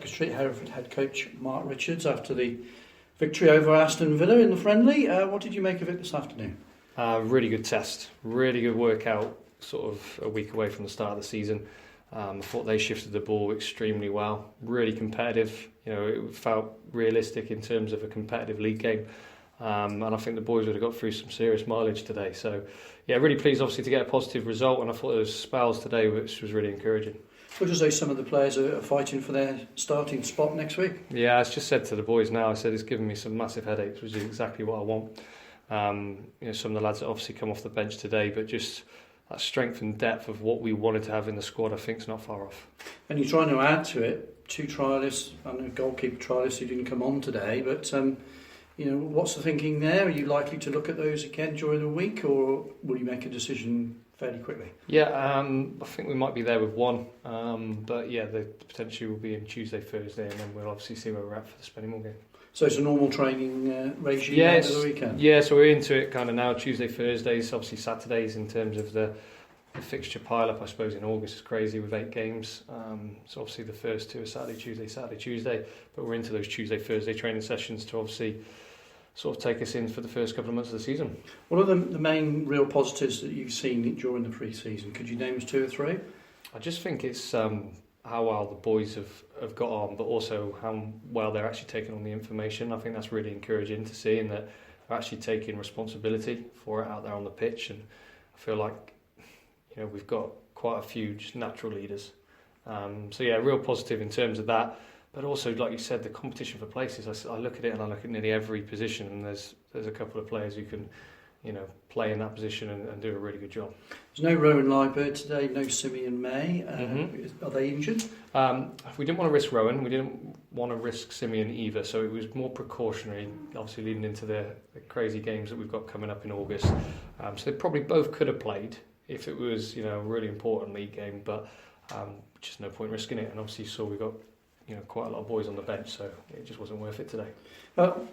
Secretary, Hereford head coach Marc Richards, after the victory over Aston Villa in the friendly. What did you make of it this afternoon? Really good test, really good workout, sort of a week away from the start of the season. I thought they shifted the ball extremely well, really competitive. It felt realistic in terms of a competitive league game. And I think the boys would have got through some serious mileage today. So, yeah, really pleased obviously to get a positive result. And I thought there was spells today which was really encouraging. Would you say some of the players are fighting for their starting spot next week? Yeah, I just said to the boys now, I said it's given me some massive headaches, which is exactly what I want. Some of the lads that obviously come off the bench today, but just that strength and depth of what we wanted to have in the squad, I think is not far off. And you're trying to add to it, 2 trialists and a goalkeeper trialist who didn't come on today, but what's the thinking there? Are you likely to look at those again during the week, or will you make a decision fairly quickly? Yeah, I think we might be there with one, but yeah, the potential will be in Tuesday, Thursday, and then we'll obviously see where we're at for the Spennymoor game. So it's a normal training regime over the weekend? Yeah, so we're into it kind of now, Tuesday, Thursdays, obviously Saturdays in terms of the fixture pile-up, I suppose, in August is crazy with 8 games. So obviously the first 2 are Saturday, Tuesday, but we're into those Tuesday, Thursday training sessions to obviously sort of take us in for the first couple of months of the season. What are the main real positives that you've seen during the pre-season? Could you name us 2 or 3? I just think it's how well the boys have got on, but also how well they're actually taking on the information. I think that's really encouraging to see, and that they're actually taking responsibility for it out there on the pitch. And I feel like we've got quite a few just natural leaders. So yeah, real positive in terms of that. But also, like you said, the competition for places. I look at it and I look at nearly every position, and there's a couple of players who can, play in that position and do a really good job. There's no Rowan Liebert today, no Simeon May. Are they injured? We didn't want to risk Rowan. We didn't want to risk Simeon either. So it was more precautionary, obviously leading into the crazy games that we've got coming up in August. So they probably both could have played if it was, a really important league game. But just no point risking it. And obviously you saw we got quite a lot of boys on the bench, so it just wasn't worth it today.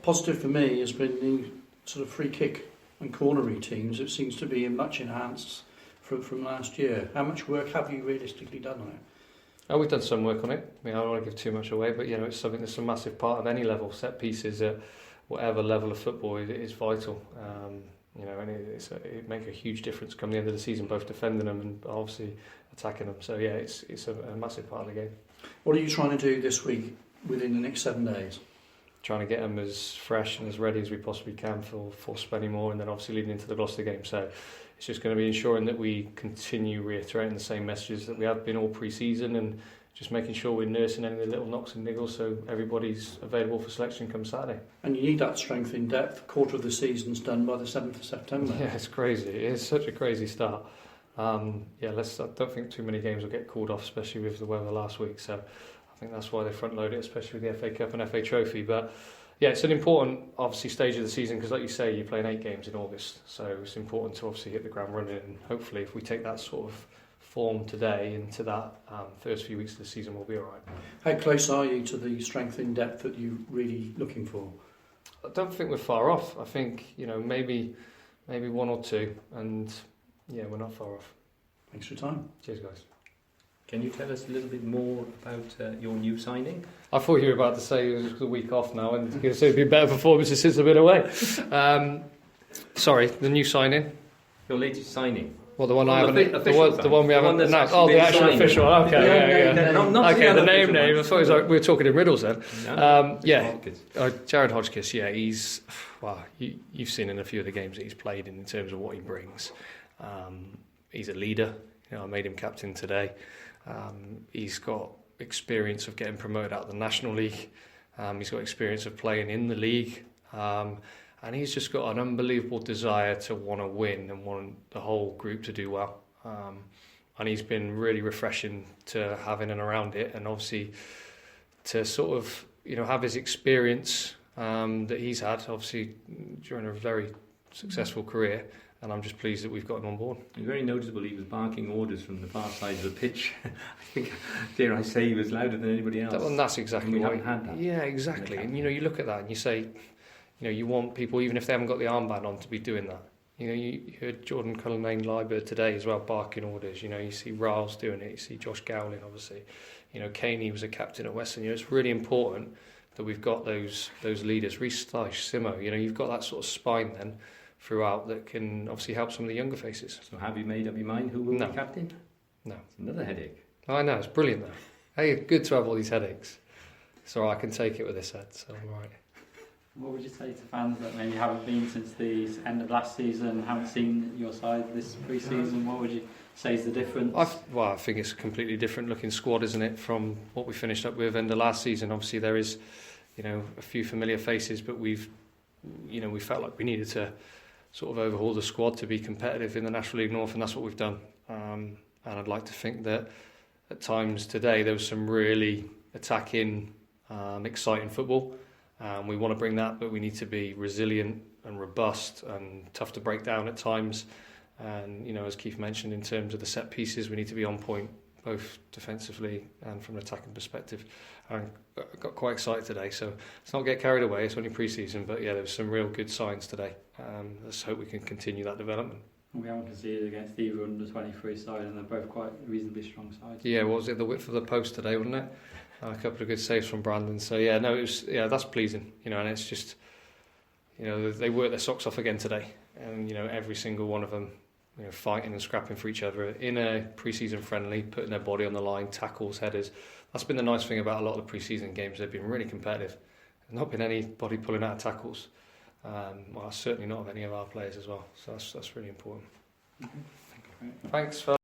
Positive for me has been the sort of free kick and corner routines. It seems to be much enhanced from last year. How much work have you realistically done on it? We've done some work on it. I don't want to give too much away, but it's something that's a massive part of any level. Set pieces at whatever level of football is vital. And it makes a huge difference come the end of the season, both defending them and obviously attacking them. So yeah, it's a massive part of the game. What are you trying to do this week within the next 7 days? Trying to get them as fresh and as ready as we possibly can for Spennymoor, and then obviously leading into the Gloucester game. So it's just going to be ensuring that we continue reiterating the same messages that we have been all pre-season, and just making sure we're nursing any of the little knocks and niggles so everybody's available for selection come Saturday. And you need that strength in depth. A quarter of the season's done by the 7th of September. Yeah, it's crazy. It is such a crazy start. I don't think too many games will get called off, especially with the weather last week. So I think that's why they front load it, especially with the FA Cup and FA Trophy. But yeah, it's an important, obviously, stage of the season because, like you say, you're playing 8 games in August. So it's important to obviously hit the ground running. And hopefully, if we take that sort of form today into that first few weeks of the season, we'll be all right. How close are you to the strength in depth that you're really looking for? I don't think we're far off. I think maybe 1 or 2, and yeah, we're not far off. Thanks for your time. Cheers, guys. Can you tell us a little bit more about your new signing? I thought you were about to say it was a week off now, and you're going to say it'd be better performances since I've been away. Sorry, the new signing. Your latest signing. Well, the one I haven't. The one we haven't announced. Oh, the actual official one. Okay, yeah. The name. I thought it was like we were talking in riddles then. Jared Hodgkiss. Yeah, he's. Well, you've seen in a few of the games that he's played in terms of what he brings. He's a leader. I made him captain today. He's got experience of getting promoted out of the National League. He's got experience of playing in the league. And he's just got an unbelievable desire to want to win and want the whole group to do well. And he's been really refreshing to have in and around it, and obviously to sort of have his experience that he's had obviously during a very successful career. And I'm just pleased that we've got him on board. It's very noticeable he was barking orders from the far side of the pitch. I think, dare I say, he was louder than anybody else. And that's exactly what we haven't had that. Yeah, exactly. And you look at that and you say, you want people, even if they haven't got the armband on, to be doing that. You know, you heard Jordan Cullinane-Liebert today as well, barking orders. You know, you see Riles doing it, you see Josh Gowling, obviously. You know, Caney was a captain at Western. You know, it's really important that we've got those leaders. Reece Stice, Simo, you know, you've got that sort of spine then throughout that can obviously help some of the younger faces. So have you made up your mind who will be captain? No. It's another headache. I know, it's brilliant though. Hey, good to have all these headaches. So I can take it with this head, so I'm all right. What would you say to fans that maybe haven't been since the end of last season, haven't seen your side this pre-season? What would you say is the difference? I think it's a completely different looking squad, isn't it, from what we finished up with end of last season. Obviously there is, you know, a few familiar faces, but we felt like we needed to sort of overhaul the squad to be competitive in the National League North, and that's what we've done. And I'd like to think that at times today there was some really attacking, exciting football. We want to bring that, but we need to be resilient and robust and tough to break down at times. And, you know, as Keith mentioned, in terms of the set pieces, we need to be on point, both defensively and from an attacking perspective. I got quite excited today, so let's not get carried away. It's only pre-season, but yeah, there was some real good signs today. Let's hope we can continue that development. We haven't conceded against either under-23 side, and they're both quite reasonably strong sides. Yeah, what was it, the width of the post today, wasn't it? A couple of good saves from Brandon. So yeah, no, it was, yeah, that's pleasing. You know, and it's just, you know, they worked their socks off again today, and you know, every single one of them, you know, fighting and scrapping for each other in a pre-season friendly, putting their body on the line, tackles, headers. That's been the nice thing about a lot of the pre-season games. They've been really competitive. There's not been anybody pulling out tackles. Well, certainly not of any of our players as well. So that's really important. Mm-hmm. Thanks for